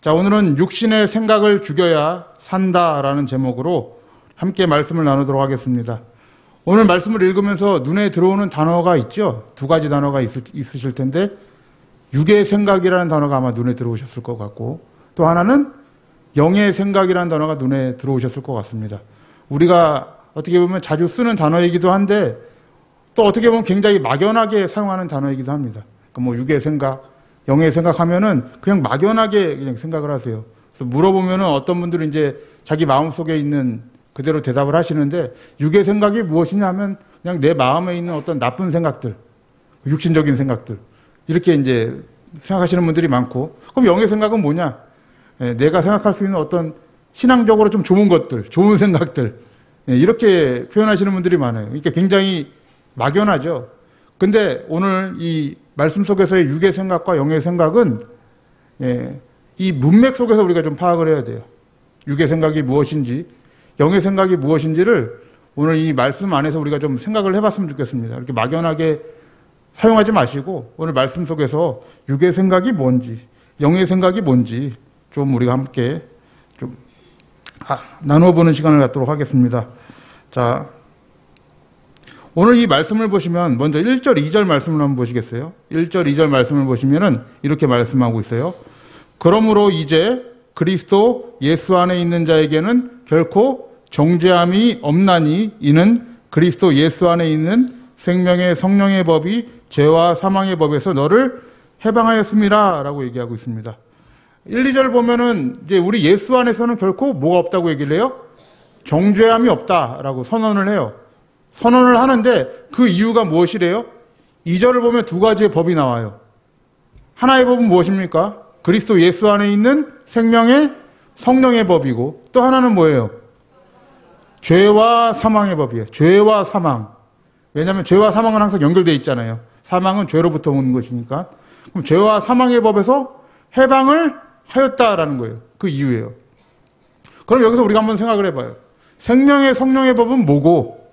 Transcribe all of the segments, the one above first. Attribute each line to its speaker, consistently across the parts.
Speaker 1: 자, 오늘은 육신의 생각을 죽여야 산다라는 제목으로 함께 말씀을 나누도록 하겠습니다. 오늘 말씀을 읽으면서 눈에 들어오는 단어가 있죠. 두 가지 단어가 있으실 텐데 육의 생각이라는 단어가 아마 눈에 들어오셨을 것 같고, 또 하나는 영의 생각이라는 단어가 눈에 들어오셨을 것 같습니다. 우리가 어떻게 보면 자주 쓰는 단어이기도 한데 또 어떻게 보면 굉장히 막연하게 사용하는 단어이기도 합니다. 그러니까 뭐 육의 생각, 영의 생각하면은 그냥 막연하게 그냥 생각을 하세요. 그래서 물어보면은 어떤 분들은 이제 자기 마음속에 있는 그대로 대답을 하시는데, 육의 생각이 무엇이냐 하면 그냥 내 마음에 있는 어떤 나쁜 생각들, 육신적인 생각들, 이렇게 이제 생각하시는 분들이 많고, 그럼 영의 생각은 뭐냐? 내가 생각할 수 있는 어떤 신앙적으로 좀 좋은 것들, 좋은 생각들, 이렇게 표현하시는 분들이 많아요. 그러니까 굉장히 막연하죠. 근데 오늘 이 말씀 속에서의 육의 생각과 영의 생각은 이 문맥 속에서 우리가 좀 파악을 해야 돼요. 육의 생각이 무엇인지, 영의 생각이 무엇인지를 오늘 이 말씀 안에서 우리가 좀 생각을 해봤으면 좋겠습니다. 이렇게 막연하게 사용하지 마시고 오늘 말씀 속에서 육의 생각이 뭔지, 영의 생각이 뭔지 좀 우리가 함께 좀 나누어 보는 시간을 갖도록 하겠습니다. 자, 오늘 이 말씀을 보시면 먼저 1절, 2절 말씀을 한번 보시겠어요? 1절, 2절 말씀을 보시면은 이렇게 말씀하고 있어요. 그러므로 이제 그리스도 예수 안에 있는 자에게는 결코 정죄함이 없나니 이는 그리스도 예수 안에 있는 생명의 성령의 법이 죄와 사망의 법에서 너를 해방하였음이라 라고 얘기하고 있습니다. 1, 2절 보면은 이제 우리 예수 안에서는 결코 뭐가 없다고 얘기를 해요? 정죄함이 없다라고 선언을 해요. 선언을 하는데 그 이유가 무엇이래요? 2절을 보면 두 가지의 법이 나와요. 하나의 법은 무엇입니까? 그리스도 예수 안에 있는 생명의 성령의 법이고, 또 하나는 뭐예요? 죄와 사망의 법이에요. 죄와 사망. 왜냐하면 죄와 사망은 항상 연결되어 있잖아요. 사망은 죄로부터 오는 것이니까. 그럼 죄와 사망의 법에서 해방을 하였다라는 거예요. 그 이유예요. 그럼 여기서 우리가 한번 생각을 해봐요. 생명의 성령의 법은 뭐고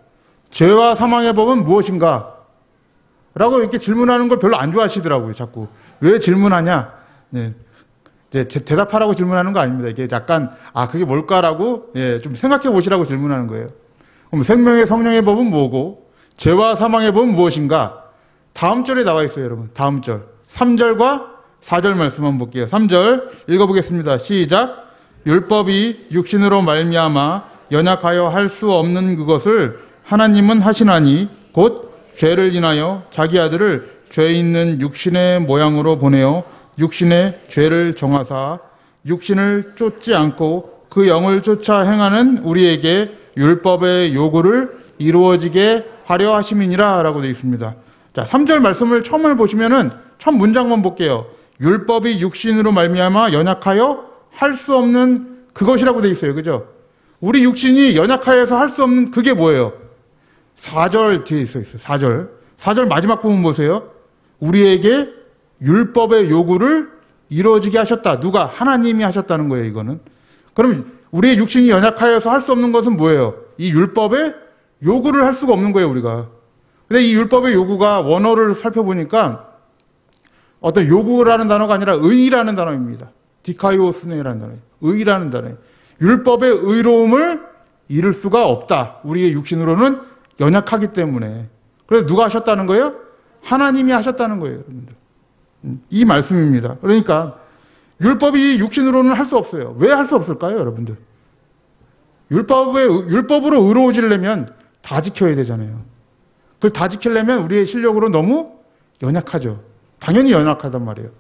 Speaker 1: 죄와 사망의 법은 무엇인가? 라고 이렇게 질문하는 걸 별로 안 좋아하시더라고요. 자꾸. 왜 질문하냐? 네. 대답하라고 질문하는 거 아닙니다. 이게 약간 그게 뭘까라고 좀 생각해 보시라고 질문하는 거예요. 그럼 생명의 성령의 법은 뭐고 죄와 사망의 법은 무엇인가? 다음 절에 나와 있어요, 여러분. 다음 절. 3절과 4절 말씀 한번 볼게요. 3절 읽어보겠습니다. 시작. 율법이 육신으로 말미암아 연약하여 할 수 없는 그것을 하나님은 하시나니 곧 죄를 인하여 자기 아들을 죄 있는 육신의 모양으로 보내어 육신의 죄를 정하사 육신을 쫓지 않고 그 영을 쫓아 행하는 우리에게 율법의 요구를 이루어지게 하려 하심이니라 라고 되어 있습니다. 자, 3절 말씀을 처음을 보시면은 첫 문장만 볼게요. 율법이 육신으로 말미암아 연약하여 할 수 없는 그것이라고 되어 있어요. 그죠? 우리 육신이 연약하여서 할 수 없는 그게 뭐예요? 4절 뒤에 있어요. 4절. 4절 마지막 부분 보세요. 우리에게 율법의 요구를 이루어지게 하셨다. 누가? 하나님이 하셨다는 거예요, 이거는. 그럼 우리의 육신이 연약하여서 할 수 없는 것은 뭐예요? 이 율법의 요구를 할 수가 없는 거예요, 우리가. 근데 이 율법의 요구가 원어를 살펴보니까 어떤 요구라는 단어가 아니라 의라는 단어입니다. 디카이오스네라는 단어예요. 의라는 단어예요. 율법의 의로움을 이룰 수가 없다. 우리의 육신으로는 연약하기 때문에. 그래서 누가 하셨다는 거예요? 하나님이 하셨다는 거예요, 여러분들. 이 말씀입니다. 그러니까 율법이 육신으로는 할 수 없어요. 왜 할 수 없을까요, 여러분들? 율법으로 의로워지려면 다 지켜야 되잖아요. 그걸 다 지키려면 우리의 실력으로 너무 연약하죠. 당연히 연약하단 말이에요.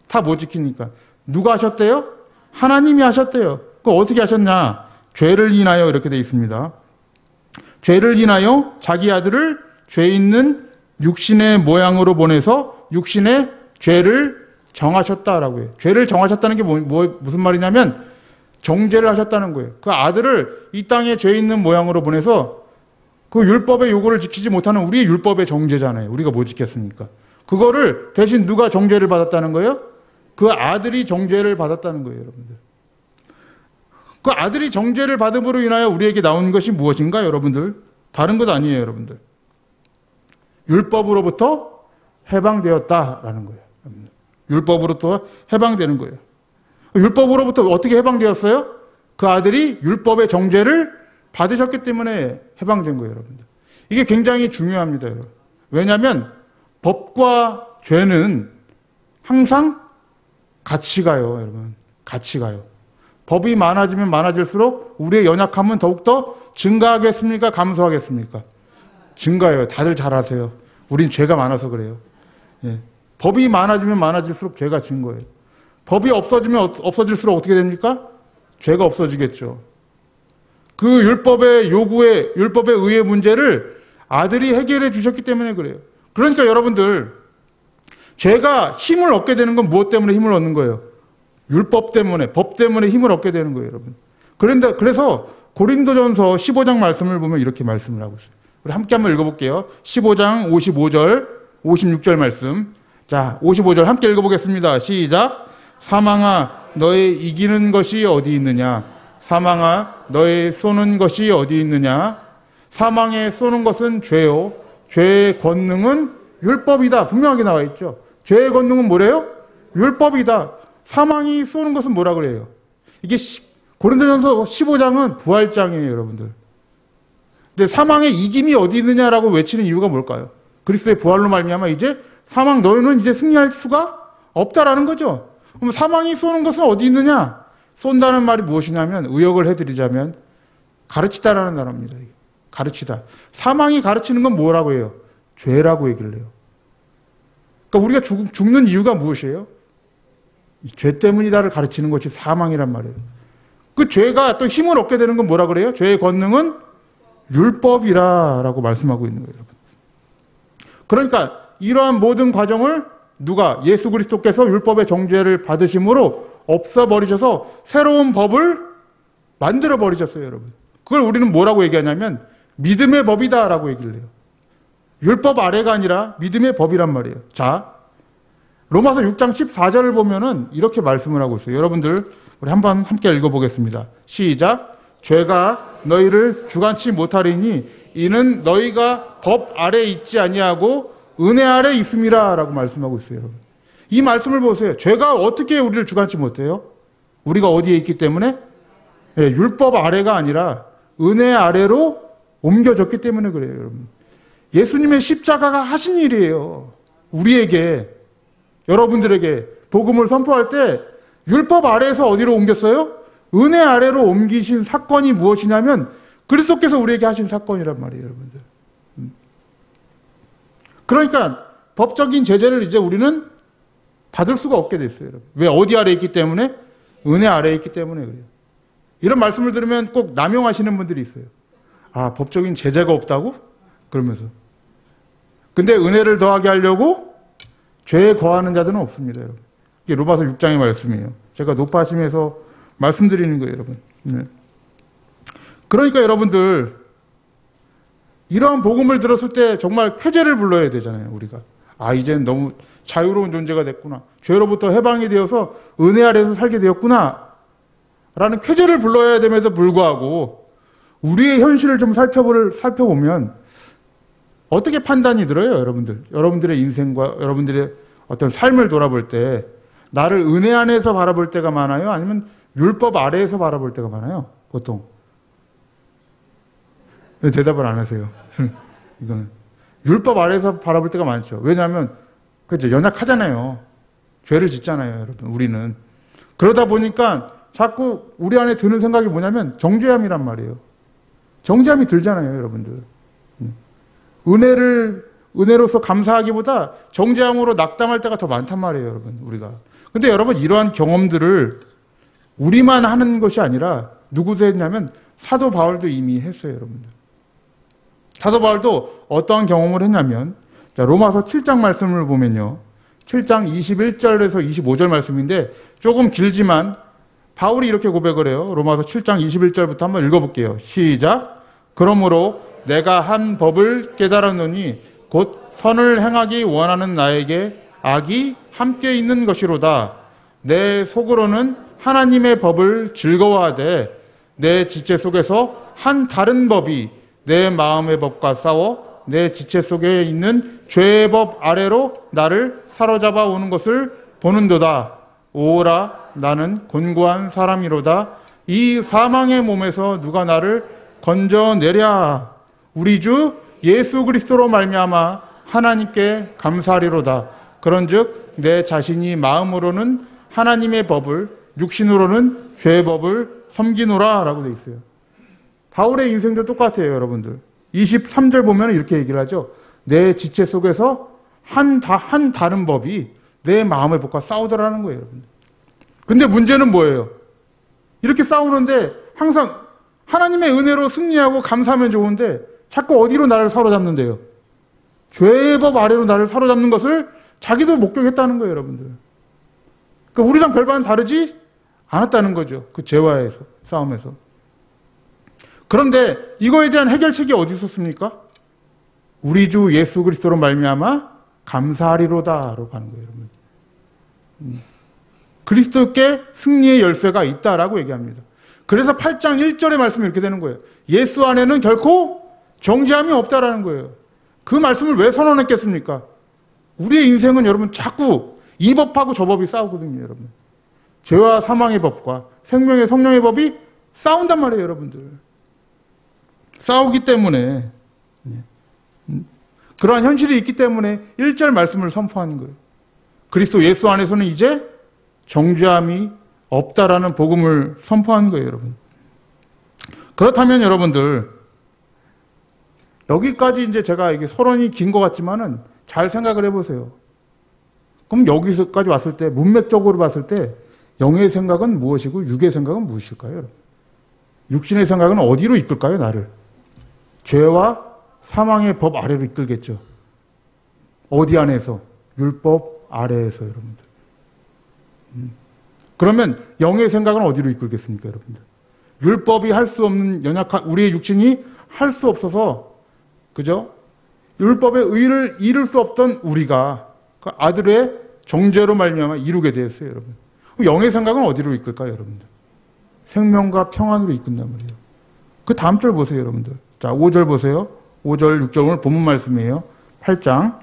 Speaker 1: 다 못 지키니까. 누가 하셨대요? 하나님이 하셨대요. 그거 어떻게 하셨냐? 죄를 인하여 이렇게 되어 있습니다. 죄를 인하여 자기 아들을 죄 있는 육신의 모양으로 보내서 육신의 죄를 정하셨다라고 해요. 죄를 정하셨다는 게 무슨 말이냐면 정죄를 하셨다는 거예요. 그 아들을 이 땅에 죄 있는 모양으로 보내서 그 율법의 요구를 지키지 못하는 우리의 율법의 정죄잖아요. 우리가 못 지켰으니까. 그거를 대신 누가 정죄를 받았다는 거예요? 그 아들이 정죄를 받았다는 거예요, 여러분들. 그 아들이 정죄를 받음으로 인하여 우리에게 나온 것이 무엇인가, 여러분들? 다른 것 아니에요, 여러분들. 율법으로부터 해방되었다라는 거예요. 율법으로부터 해방되는 거예요. 율법으로부터 어떻게 해방되었어요? 그 아들이 율법의 정죄를 받으셨기 때문에 해방된 거예요, 여러분들. 이게 굉장히 중요합니다, 여러분. 왜냐하면 법과 죄는 항상 같이 가요, 여러분. 같이 가요. 법이 많아지면 많아질수록 우리의 연약함은 더욱더 증가하겠습니까? 감소하겠습니까? 증가해요. 다들 잘 아세요. 우린 죄가 많아서 그래요. 예. 법이 많아지면 많아질수록 죄가 증거예요. 법이 없어지면 없어질수록 어떻게 됩니까? 죄가 없어지겠죠. 그 율법의 요구에, 율법의 의의 문제를 아들이 해결해 주셨기 때문에 그래요. 그러니까 여러분들, 죄가 힘을 얻게 되는 건 무엇 때문에 힘을 얻는 거예요? 율법 때문에, 법 때문에 힘을 얻게 되는 거예요, 여러분. 그래서 고린도전서 15장 말씀을 보면 이렇게 말씀을 하고 있어요. 우리 함께 한번 읽어볼게요. 15장 55절, 56절 말씀. 자, 55절 함께 읽어보겠습니다. 시작. 사망아, 너의 이기는 것이 어디 있느냐? 사망아, 너의 쏘는 것이 어디 있느냐? 사망에 쏘는 것은 죄요. 죄의 권능은 율법이다. 분명하게 나와 있죠. 죄의 권능은 뭐래요? 율법이다. 사망이 쏘는 것은 뭐라 그래요? 이게 고린도전서 15장은 부활장이에요, 여러분들. 근데 사망의 이김이 어디 있느냐라고 외치는 이유가 뭘까요? 그리스도의 부활로 말미암아 이제 사망 너희는 이제 승리할 수가 없다라는 거죠. 그럼 사망이 쏘는 것은 어디 있느냐? 쏜다는 말이 무엇이냐면 의역을 해드리자면 가르치다라는 단어입니다. 가르치다. 사망이 가르치는 건 뭐라고 해요? 죄라고 얘기를 해요. 그러니까 우리가 죽는 이유가 무엇이에요? 죄 때문이다를 가르치는 것이 사망이란 말이에요. 그 죄가 또 힘을 얻게 되는 건 뭐라 그래요? 죄의 권능은 율법이라고 말씀하고 있는 거예요, 여러분. 그러니까 이러한 모든 과정을 누가? 예수 그리스도께서 율법의 정죄를 받으심으로 없어버리셔서 새로운 법을 만들어버리셨어요, 여러분. 그걸 우리는 뭐라고 얘기하냐면 믿음의 법이다라고 얘기를 해요. 율법 아래가 아니라 믿음의 법이란 말이에요. 자, 로마서 6장 14절을 보면은 이렇게 말씀을 하고 있어요. 여러분들 우리 한번 함께 읽어보겠습니다. 시작. 죄가 너희를 주관치 못하리니 이는 너희가 법 아래 있지 아니하고 은혜 아래 있음이라 라고 말씀하고 있어요, 여러분. 이 말씀을 보세요. 죄가 어떻게 우리를 주관치 못해요? 우리가 어디에 있기 때문에? 네, 율법 아래가 아니라 은혜 아래로 옮겨졌기 때문에 그래요, 여러분. 예수님의 십자가가 하신 일이에요. 우리에게, 여러분들에게 복음을 선포할 때 율법 아래에서 어디로 옮겼어요? 은혜 아래로 옮기신 사건이 무엇이냐면 그리스도께서 우리에게 하신 사건이란 말이에요, 여러분들. 그러니까 법적인 제재를 이제 우리는 받을 수가 없게 됐어요, 여러분. 왜? 어디 아래에 있기 때문에? 은혜 아래에 있기 때문에 그래요. 이런 말씀을 들으면 꼭 남용하시는 분들이 있어요. 아, 법적인 제재가 없다고? 그러면서. 근데 은혜를 더하게 하려고 죄에 거하는 자들은 없습니다, 여러분. 이게 로마서 6장의 말씀이에요. 제가 높아심에서 말씀드리는 거예요, 여러분. 네. 그러니까 여러분들, 이러한 복음을 들었을 때 정말 쾌재를 불러야 되잖아요, 우리가. 아, 이제는 너무 자유로운 존재가 됐구나. 죄로부터 해방이 되어서 은혜 아래에서 살게 되었구나. 라는 쾌재를 불러야 됨에도 불구하고 우리의 현실을 좀 살펴보면 어떻게 판단이 들어요, 여러분들? 여러분들의 인생과 여러분들의 어떤 삶을 돌아볼 때 나를 은혜 안에서 바라볼 때가 많아요? 아니면 율법 아래에서 바라볼 때가 많아요? 보통. 왜 대답을 안 하세요? 이거는. 율법 아래에서 바라볼 때가 많죠. 왜냐하면, 그죠? 연약하잖아요. 죄를 짓잖아요, 여러분. 우리는. 그러다 보니까 자꾸 우리 안에 드는 생각이 뭐냐면 정죄함이란 말이에요. 정죄함이 들잖아요, 여러분들. 은혜로서 감사하기보다 정죄함으로 낙담할 때가 더 많단 말이에요, 여러분, 우리가. 근데 여러분, 이러한 경험들을 우리만 하는 것이 아니라 누구도 했냐면 사도 바울도 이미 했어요, 여러분들. 사도 바울도 어떠한 경험을 했냐면, 자, 로마서 7장 말씀을 보면요. 7장 21절에서 25절 말씀인데 조금 길지만 바울이 이렇게 고백을 해요. 로마서 7장 21절부터 한번 읽어볼게요. 시작. 그러므로 내가 한 법을 깨달았노니 곧 선을 행하기 원하는 나에게 악이 함께 있는 것이로다. 내 속으로는 하나님의 법을 즐거워하되 내 지체 속에서 한 다른 법이 내 마음의 법과 싸워 내 지체 속에 있는 죄의 법 아래로 나를 사로잡아 오는 것을 보는도다. 오라 나는 곤고한 사람이로다. 이 사망의 몸에서 누가 나를 건져내랴. 우리 주 예수 그리스도로 말미암아 하나님께 감사하리로다. 그런즉 내 자신이 마음으로는 하나님의 법을, 육신으로는 죄의 법을 섬기노라 라고 돼 있어요. 바울의 인생도 똑같아요, 여러분들. 23절 보면 이렇게 얘기를 하죠. 내 지체 속에서 한 다른 법이 내 마음의 법과 싸우더라는 거예요, 여러분들. 근데 문제는 뭐예요? 이렇게 싸우는데 항상 하나님의 은혜로 승리하고 감사하면 좋은데 자꾸 어디로 나를 사로잡는데요? 죄의 법 아래로 나를 사로잡는 것을 자기도 목격했다는 거예요, 여러분들. 그러니까 우리랑 별반 다르지 않았다는 거죠. 그 죄와의 싸움에서. 그런데 이거에 대한 해결책이 어디 있었습니까? 우리 주 예수 그리스도로 말미암아 감사하리로다로 가는 거예요, 여러분. 그리스도께 승리의 열쇠가 있다라고 얘기합니다. 그래서 8장 1절의 말씀이 이렇게 되는 거예요. 예수 안에는 결코 정죄함이 없다라는 거예요. 그 말씀을 왜 선언했겠습니까? 우리의 인생은 여러분 자꾸 이 법하고 저 법이 싸우거든요, 여러분. 죄와 사망의 법과 생명의 성령의 법이 싸운단 말이에요, 여러분들. 싸우기 때문에 그러한 현실이 있기 때문에 1절 말씀을 선포하는 거예요. 그리스도 예수 안에서는 이제 정죄함이 없다라는 복음을 선포하는 거예요, 여러분. 그렇다면 여러분들 여기까지 이제 제가 이게 서론이 긴 것 같지만은 잘 생각을 해보세요. 그럼 여기서까지 왔을 때 문맥적으로 봤을 때 영의 생각은 무엇이고 육의 생각은 무엇일까요, 여러분? 육신의 생각은 어디로 이끌까요, 나를? 죄와 사망의 법 아래로 이끌겠죠. 어디 안에서? 율법 아래에서, 여러분들. 그러면 영의 생각은 어디로 이끌겠습니까, 여러분들? 율법이 할 수 없는 연약한 우리의 육신이 할 수 없어서, 그죠? 율법의 의를 이룰 수 없던 우리가 그 아들의 정죄로 말미암아 이루게 되었어요, 여러분. 그럼 영의 생각은 어디로 이끌까요, 여러분들? 생명과 평안으로 이끈단 말이에요. 그 다음 절 보세요, 여러분들. 자, 5절 보세요. 5절, 6절 오늘 본문 말씀이에요. 8장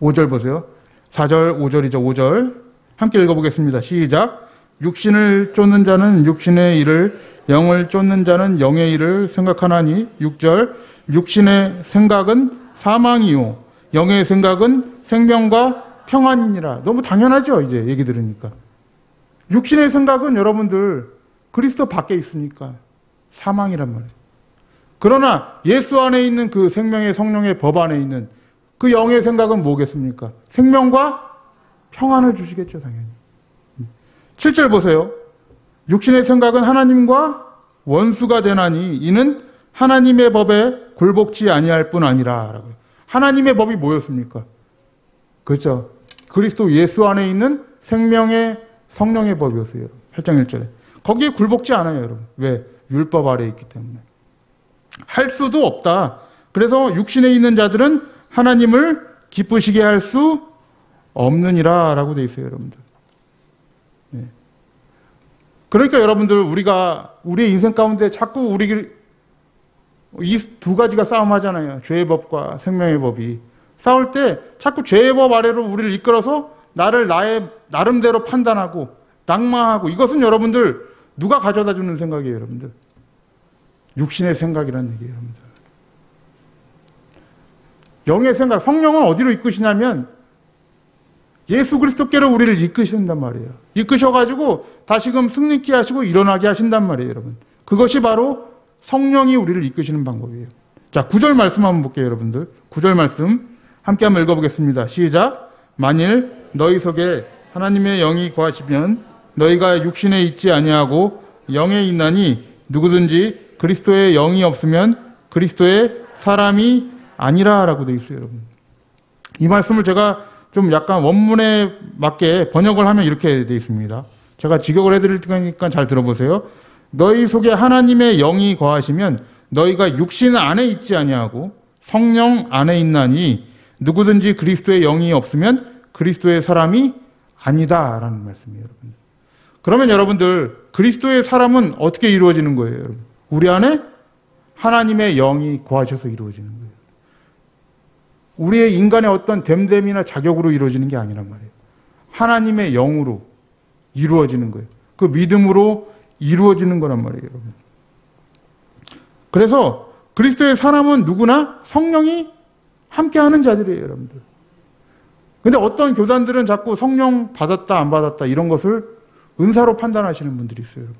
Speaker 1: 5절 보세요. 4절, 5절이죠. 5절 함께 읽어보겠습니다. 시작. 육신을 쫓는 자는 육신의 일을, 영을 쫓는 자는 영의 일을 생각하나니. 6절. 육신의 생각은 사망이요 영의 생각은 생명과 평안이니라. 너무 당연하죠, 이제 얘기 들으니까. 육신의 생각은 여러분들 그리스도 밖에 있으니까 사망이란 말이에요. 그러나 예수 안에 있는 그 생명의 성령의 법 안에 있는 그 영의 생각은 뭐겠습니까? 생명과 평안을 주시겠죠, 당연히. 7절 보세요. 육신의 생각은 하나님과 원수가 되나니 이는 하나님의 법에 굴복치 아니할 뿐 아니라. 라고요. 하나님의 법이 뭐였습니까? 그렇죠. 그리스도 예수 안에 있는 생명의 성령의 법이었어요. 8장 1절에. 거기에 굴복지 않아요, 여러분. 왜? 율법 아래에 있기 때문에. 할 수도 없다. 그래서 육신에 있는 자들은 하나님을 기쁘시게 할 수 없느니라 라고 되어 있어요, 여러분들. 네. 그러니까 여러분들 우리의 인생 가운데 자꾸 이 두 가지가 싸움하잖아요. 죄의 법과 생명의 법이. 싸울 때 자꾸 죄의 법 아래로 우리를 이끌어서 나를 나의 나름대로 판단하고 낙마하고, 이것은 여러분들 누가 가져다 주는 생각이에요, 여러분들? 육신의 생각이라는 얘기예요, 여러분들. 영의 생각, 성령은 어디로 이끄시냐면 예수 그리스도께로 우리를 이끄신단 말이에요. 이끄셔가지고 다시금 승리케 하시고 일어나게 하신단 말이에요, 여러분. 그것이 바로 성령이 우리를 이끄시는 방법이에요. 자, 9절 말씀 한번 볼게요, 여러분들. 9절 말씀 함께 한번 읽어보겠습니다. 시작. 만일 너희 속에 하나님의 영이 거하시면 너희가 육신에 있지 아니하고 영에 있나니 누구든지 그리스도의 영이 없으면 그리스도의 사람이 아니라 라고 되어 있어요, 여러분. 이 말씀을 제가 좀 약간 원문에 맞게 번역을 하면 이렇게 되어 있습니다. 제가 직역을 해드릴 테니까 잘 들어보세요. 너희 속에 하나님의 영이 거하시면 너희가 육신 안에 있지 아니하고 성령 안에 있나니 누구든지 그리스도의 영이 없으면 그리스도의 사람이 아니다 라는 말씀이에요, 여러분. 그러면 여러분들 그리스도의 사람은 어떻게 이루어지는 거예요, 여러분? 우리 안에 하나님의 영이 거하셔서 이루어지는 거예요. 우리의 인간의 어떤 됨됨이나 자격으로 이루어지는 게 아니란 말이에요. 하나님의 영으로 이루어지는 거예요. 그 믿음으로 이루어지는 거란 말이에요, 여러분. 그래서 그리스도의 사람은 누구나 성령이 함께하는 자들이에요, 여러분들. 근데 어떤 교단들은 자꾸 성령 받았다 안 받았다 이런 것을 은사로 판단하시는 분들이 있어요, 여러분.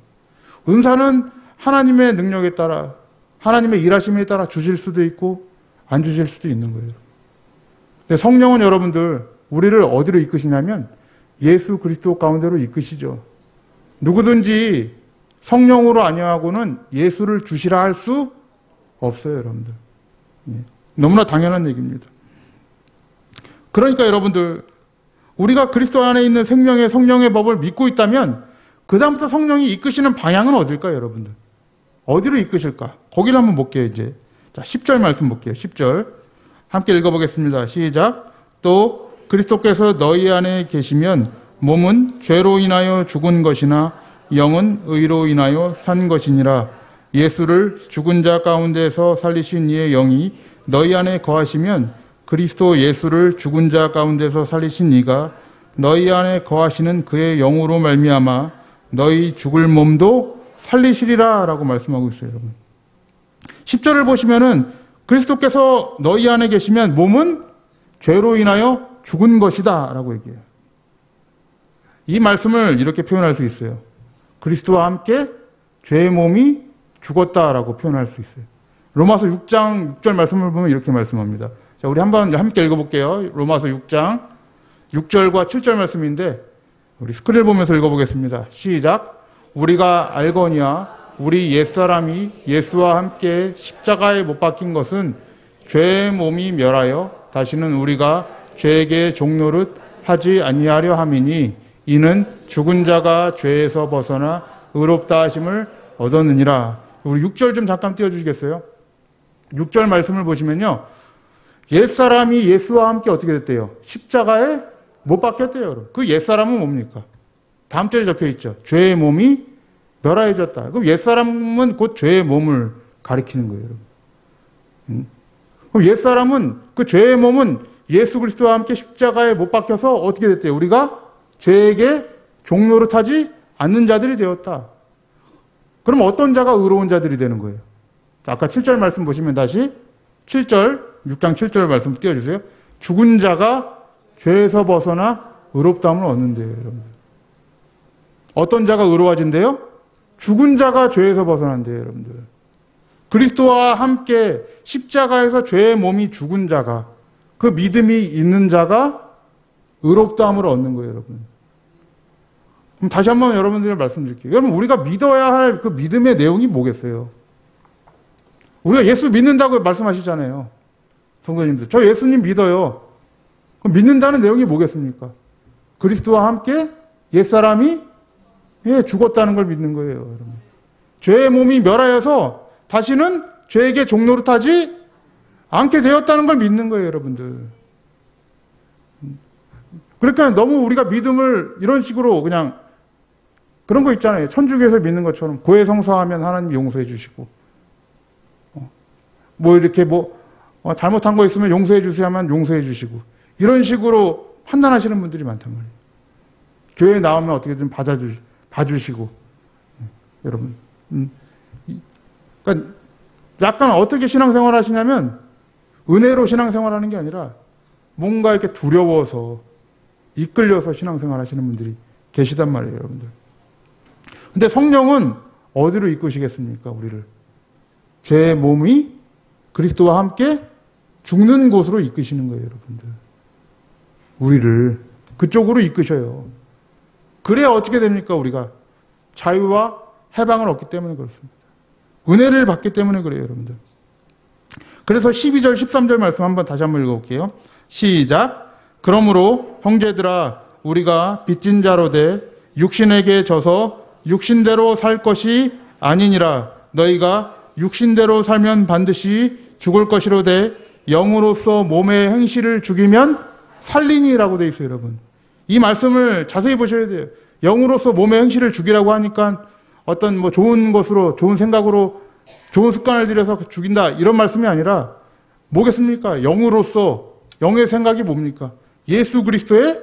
Speaker 1: 은사는 하나님의 능력에 따라, 하나님의 일하심에 따라 주실 수도 있고 안 주실 수도 있는 거예요. 근데 성령은 여러분들 우리를 어디로 이끄시냐면 예수 그리스도 가운데로 이끄시죠. 누구든지 성령으로 아니하고는 예수를 주시라 할 수 없어요, 여러분들. 너무나 당연한 얘기입니다. 그러니까 여러분들, 우리가 그리스도 안에 있는 생명의 성령의 법을 믿고 있다면 그 다음부터 성령이 이끄시는 방향은 어딜까요, 여러분들? 어디로 이끄실까? 거기를 한번 볼게요, 이제. 자, 10절 말씀 볼게요. 10절. 함께 읽어보겠습니다. 시작. 또 그리스도께서 너희 안에 계시면 몸은 죄로 인하여 죽은 것이나 영은 의로 인하여 산 것이니라. 예수를 죽은 자 가운데서 살리신 이의 영이 너희 안에 거하시면 그리스도 예수를 죽은 자 가운데서 살리신 이가 너희 안에 거하시는 그의 영으로 말미암아 너희 죽을 몸도 살리시리라 라고 말씀하고 있어요, 여러분. 10절을 보시면은 그리스도께서 너희 안에 계시면 몸은 죄로 인하여 죽은 것이다 라고 얘기해요. 이 말씀을 이렇게 표현할 수 있어요. 그리스도와 함께 죄의 몸이 죽었다라고 표현할 수 있어요. 로마서 6장 6절 말씀을 보면 이렇게 말씀합니다. 자, 우리 한번 함께 읽어볼게요. 로마서 6장 6절과 7절 말씀인데 우리 스크린을 보면서 읽어보겠습니다. 시작. 우리가 알거니와 우리 옛사람이 예수와 함께 십자가에 못 박힌 것은 죄의 몸이 멸하여 다시는 우리가 죄에게 종노릇 하지 아니하려 함이니 이는 죽은 자가 죄에서 벗어나 의롭다 하심을 얻었느니라. 우리 6절 좀 잠깐 띄워주시겠어요? 6절 말씀을 보시면요. 옛사람이 예수와 함께 어떻게 됐대요? 십자가에 못 박혔대요, 여러분. 그 옛사람은 뭡니까? 다음 절에 적혀 있죠. 죄의 몸이 멸하여졌다. 그럼 옛사람은 곧 죄의 몸을 가리키는 거예요, 여러분. 그럼 옛사람은, 그 죄의 몸은 예수 그리스도와 함께 십자가에 못 박혀서 어떻게 됐대요? 우리가 죄에게 종노릇하지 않는 자들이 되었다. 그럼 어떤 자가 의로운 자들이 되는 거예요? 아까 7절 말씀 보시면 다시 7절, 6장 7절 말씀 띄워주세요. 죽은 자가 죄에서 벗어나 의롭다함을 얻는데요, 여러분. 어떤 자가 의로워진대요? 죽은 자가 죄에서 벗어난대요, 여러분들. 그리스도와 함께 십자가에서 죄의 몸이 죽은 자가, 그 믿음이 있는 자가 의롭다함을 얻는 거예요, 여러분. 그럼 다시 한번 여러분들에게 말씀드릴게요. 여러분, 우리가 믿어야 할 그 믿음의 내용이 뭐겠어요? 우리가 예수 믿는다고 말씀하시잖아요. 성도님들. 저 예수님 믿어요. 그럼 믿는다는 내용이 뭐겠습니까? 그리스도와 함께 옛사람이 죽었다는 걸 믿는 거예요, 여러분. 죄의 몸이 멸하여서 다시는 죄에게 종노릇하지 않게 되었다는 걸 믿는 거예요, 여러분들. 그러니까 너무 우리가 믿음을 이런 식으로 그냥 그런 거 있잖아요. 천주교에서 믿는 것처럼 고해성사하면 하나님 용서해 주시고 뭐 이렇게 잘못한 거 있으면 용서해 주세요 하면 용서해 주시고 이런 식으로 판단하시는 분들이 많단 말이에요. 교회에 나오면 어떻게든 봐주시고 여러분. 그러니까 약간 어떻게 신앙생활 하시냐면 은혜로 신앙생활 하는 게 아니라 뭔가 이렇게 두려워서 이끌려서 신앙생활 하시는 분들이 계시단 말이에요, 여러분들. 근데 성령은 어디로 이끄시겠습니까, 우리를? 제 몸이 그리스도와 함께 죽는 곳으로 이끄시는 거예요, 여러분들. 우리를 그쪽으로 이끄셔요. 그래야 어떻게 됩니까, 우리가? 자유와 해방을 얻기 때문에 그렇습니다. 은혜를 받기 때문에 그래요, 여러분들. 그래서 12절, 13절 말씀 다시 한번 읽어볼게요. 시작. 그러므로 형제들아 우리가 빚진 자로 돼 육신에게 져서 육신대로 살 것이 아니니라. 너희가 육신대로 살면 반드시 죽을 것이로되 영으로서 몸의 행실을 죽이면 살리니라고 되어 있어요, 여러분. 이 말씀을 자세히 보셔야 돼요. 영으로서 몸의 행실을 죽이라고 하니까 어떤 좋은 것으로, 좋은 생각으로, 좋은 습관을 들여서 죽인다 이런 말씀이 아니라 뭐겠습니까? 영으로서, 영의 생각이 뭡니까? 예수 그리스도의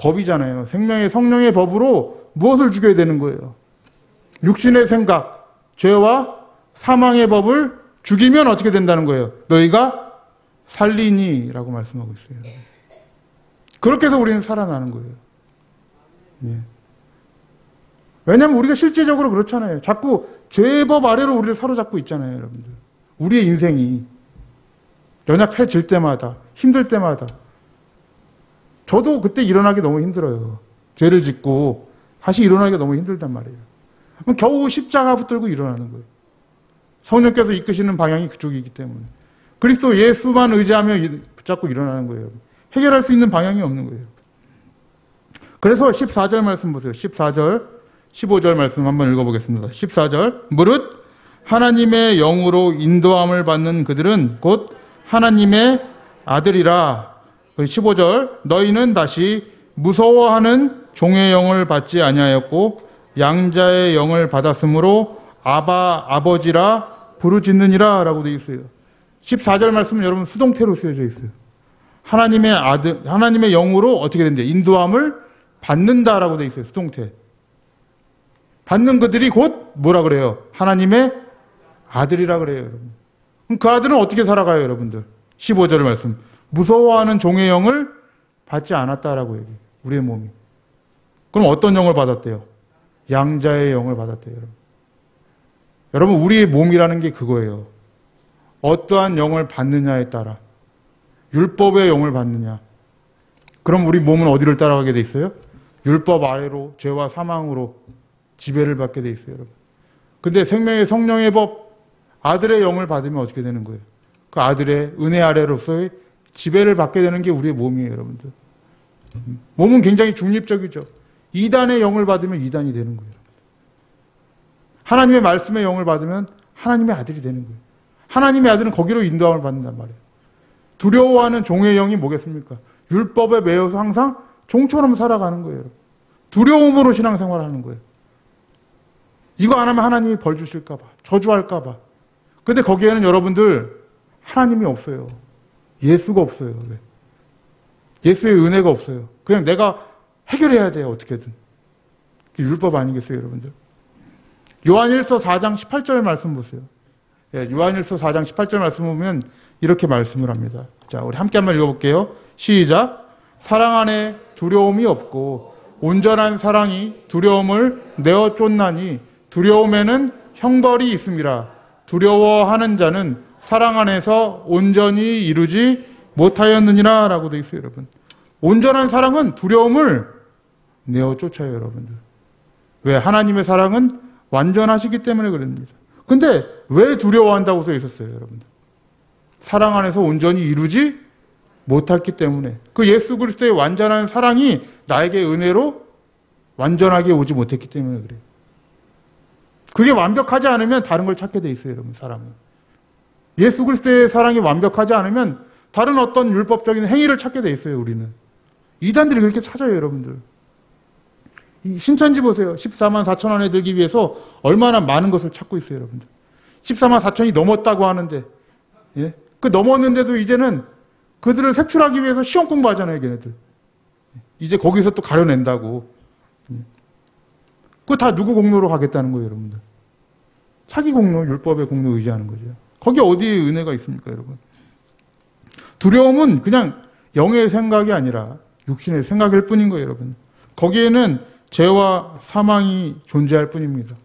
Speaker 1: 법이잖아요. 생명의 성령의 법으로 무엇을 죽여야 되는 거예요? 육신의 생각, 죄와 사망의 법을 죽이면 어떻게 된다는 거예요? 너희가 살리니 라고 말씀하고 있어요. 그렇게 해서 우리는 살아나는 거예요. 예. 왜냐하면 우리가 실제적으로 그렇잖아요. 자꾸 죄의 법 아래로 우리를 사로잡고 있잖아요, 여러분들. 우리의 인생이 연약해질 때마다, 힘들 때마다. 저도 그때 일어나기 너무 힘들어요. 죄를 짓고 다시 일어나기가 너무 힘들단 말이에요. 그럼 겨우 십자가 붙들고 일어나는 거예요. 성령께서 이끄시는 방향이 그쪽이기 때문에. 그리스도 예수만 의지하며 붙잡고 일어나는 거예요. 해결할 수 있는 방향이 없는 거예요. 그래서 14절 말씀 보세요. 14절, 15절 말씀 한번 읽어보겠습니다. 14절. 무릇 하나님의 영으로 인도함을 받는 그들은 곧 하나님의 아들이라. 15절. 너희는 다시 무서워하는 종의 영을 받지 아니하였고 양자의 영을 받았으므로 아바 아버지라 부르짖느니라 라고 되어 있어요. 14절 말씀은 여러분 수동태로 쓰여져 있어요. 하나님의 아들, 하나님의 영으로 어떻게 된대? 인도함을 받는다라고 되어 있어요. 수동태. 받는 그들이 곧 뭐라 그래요? 하나님의 아들이라 그래요, 여러분. 그럼 그 아들은 어떻게 살아가요, 여러분들? 15절 말씀. 무서워하는 종의 영을 받지 않았다라고 얘기해요. 우리의 몸이. 그럼 어떤 영을 받았대요? 양자의 영을 받았대요, 여러분. 여러분, 우리의 몸이라는 게 그거예요. 어떠한 영을 받느냐에 따라. 율법의 영을 받느냐. 그럼 우리 몸은 어디를 따라가게 돼 있어요? 율법 아래로 죄와 사망으로 지배를 받게 돼 있어요, 여러분. 근데 생명의 성령의 법, 아들의 영을 받으면 어떻게 되는 거예요? 그 아들의 은혜 아래로서의 지배를 받게 되는 게 우리의 몸이에요, 여러분들. 몸은 굉장히 중립적이죠. 이단의 영을 받으면 이단이 되는 거예요. 하나님의 말씀의 영을 받으면 하나님의 아들이 되는 거예요. 하나님의 아들은 거기로 인도함을 받는단 말이에요. 두려워하는 종의 영이 뭐겠습니까? 율법에 매여서 항상 종처럼 살아가는 거예요. 두려움으로 신앙생활하는 거예요. 이거 안 하면 하나님이 벌 주실까 봐, 저주할까 봐. 근데 거기에는 여러분들 하나님이 없어요. 예수가 없어요. 왜? 예수의 은혜가 없어요. 그냥 내가 해결해야 돼요, 어떻게든. 율법 아니겠어요, 여러분들? 요한일서 4장 18절 말씀 보세요. 예, 요한일서 4장 18절 말씀 보면 이렇게 말씀을 합니다. 자, 우리 함께 한번 읽어볼게요. 시작. 사랑 안에 두려움이 없고 온전한 사랑이 두려움을 내어 쫓나니 두려움에는 형벌이 있음이라. 두려워하는 자는 사랑 안에서 온전히 이루지 못하였느니라 라고 되어 있어요, 여러분. 온전한 사랑은 두려움을 내어 쫓아요, 여러분들. 왜? 하나님의 사랑은 완전하시기 때문에 그럽니다. 근데 왜 두려워한다고 써 있었어요, 여러분들? 사랑 안에서 온전히 이루지 못했기 때문에. 그 예수 그리스도의 완전한 사랑이 나에게 은혜로 완전하게 오지 못했기 때문에 그래요. 그게 완벽하지 않으면 다른 걸 찾게 돼 있어요, 여러분, 사람은. 예수 그리스도의 사랑이 완벽하지 않으면 다른 어떤 율법적인 행위를 찾게 돼 있어요, 우리는. 이단들이 그렇게 찾아요, 여러분들. 이 신천지 보세요. 14만 4천 안에 들기 위해서 얼마나 많은 것을 찾고 있어요, 여러분들. 14만 4천이 넘었다고 하는데, 예? 그 넘었는데도 이제는 그들을 색출하기 위해서 시험 공부하잖아요, 걔네들. 이제 거기서 또 가려낸다고. 그거 다 누구 공로로 가겠다는 거예요, 여러분들? 자기 공로, 율법의 공로 의지하는 거죠. 거기에 어디에 은혜가 있습니까, 여러분? 두려움은 그냥 영의 생각이 아니라 육신의 생각일 뿐인 거예요, 여러분. 거기에는 죄와 사망이 존재할 뿐입니다.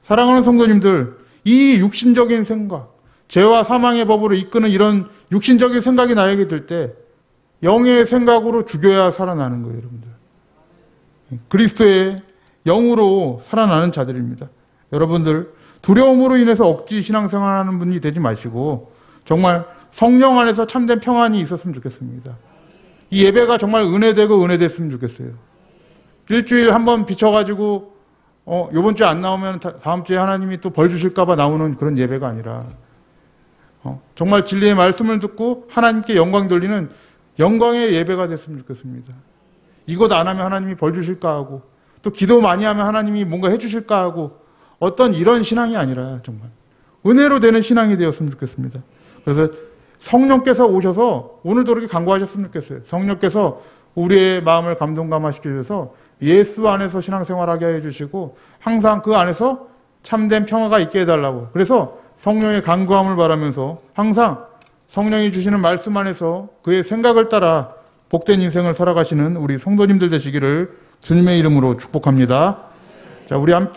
Speaker 1: 사랑하는 성도님들, 이 육신적인 생각, 죄와 사망의 법으로 이끄는 이런 육신적인 생각이 나에게 들 때 영의 생각으로 죽여야 살아나는 거예요, 여러분들. 그리스도의 영으로 살아나는 자들입니다. 여러분들, 두려움으로 인해서 억지 신앙생활하는 분이 되지 마시고 정말 성령 안에서 참된 평안이 있었으면 좋겠습니다. 이 예배가 정말 은혜되고 은혜됐으면 좋겠어요. 일주일 한번 비춰가지고 요번 주에 안 나오면 다음 주에 하나님이 또 벌 주실까 봐 나오는 그런 예배가 아니라 정말 진리의 말씀을 듣고 하나님께 영광 돌리는 영광의 예배가 됐으면 좋겠습니다. 이것 안 하면 하나님이 벌 주실까 하고 또 기도 많이 하면 하나님이 뭔가 해 주실까 하고 어떤 이런 신앙이 아니라 정말 은혜로 되는 신앙이 되었으면 좋겠습니다. 그래서 성령께서 오셔서 오늘도 그렇게 간구하셨으면 좋겠어요. 성령께서 우리의 마음을 감동감화시켜 주셔서 예수 안에서 신앙생활하게 해주시고 항상 그 안에서 참된 평화가 있게 해달라고. 그래서 성령의 간구함을 바라면서 항상 성령이 주시는 말씀 안에서 그의 생각을 따라 복된 인생을 살아가시는 우리 성도님들 되시기를 주님의 이름으로 축복합니다. 자, 우리 함께